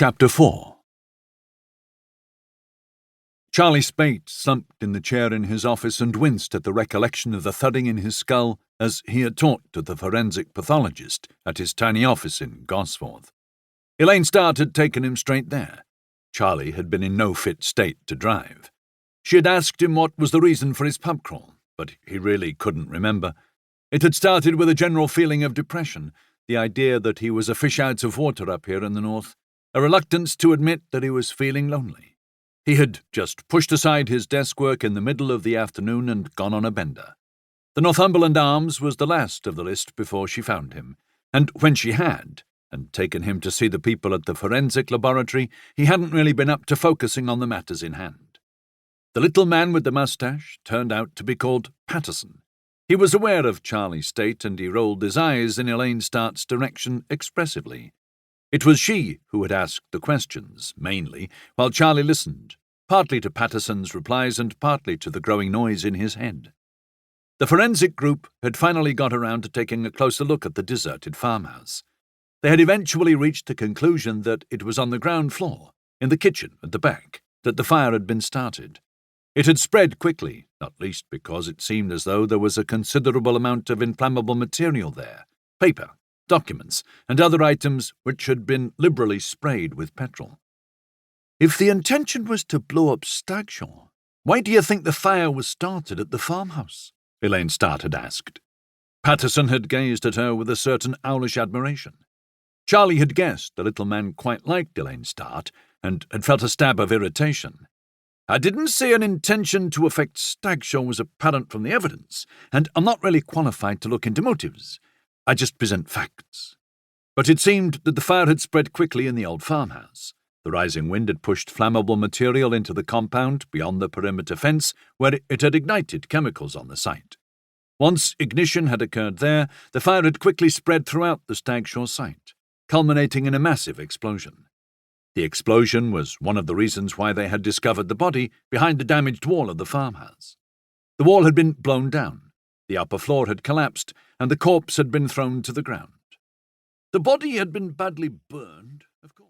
Chapter 4. Charlie Spate slumped in the chair in his office and winced at the recollection of the thudding in his skull as he had talked to the forensic pathologist at his tiny office in Gosforth. Elaine Start had taken him straight there. Charlie had been in no fit state to drive. She had asked him what was the reason for his pub crawl, but he really couldn't remember. It had started with a general feeling of depression, the idea that he was a fish out of water up here in the north, a reluctance to admit that he was feeling lonely. He had just pushed aside his desk work in the middle of the afternoon and gone on a bender. The Northumberland Arms was the last of the list before she found him, and when she had, and taken him to see the people at the forensic laboratory, he hadn't really been up to focusing on the matters in hand. The little man with the moustache turned out to be called Paulson. He was aware of Charlie's state, and he rolled his eyes in Elaine Start's direction expressively. It was she who had asked the questions, mainly, while Charlie listened, partly to Patterson's replies and partly to the growing noise in his head. The forensic group had finally got around to taking a closer look at the deserted farmhouse. They had eventually reached the conclusion that it was on the ground floor, in the kitchen at the back, that the fire had been started. It had spread quickly, not least because it seemed as though there was a considerable amount of inflammable material there, paper, documents, and other items which had been liberally sprayed with petrol. If the intention was to blow up Stagshaw, why do you think the fire was started at the farmhouse? Elaine Start had asked. Patterson had gazed at her with a certain owlish admiration. Charlie had guessed the little man quite liked Elaine Start and had felt a stab of irritation. I didn't say an intention to affect Stagshaw was apparent from the evidence, and I'm not really qualified to look into motives. I just present facts. But it seemed that the fire had spread quickly in the old farmhouse. The rising wind had pushed flammable material into the compound beyond the perimeter fence, where it had ignited chemicals on the site. Once ignition had occurred there, the fire had quickly spread throughout the Stagshaw site, culminating in a massive explosion. The explosion was one of the reasons why they had discovered the body behind the damaged wall of the farmhouse. The wall had been blown down. The upper floor had collapsed, and the corpse had been thrown to the ground. The body had been badly burned,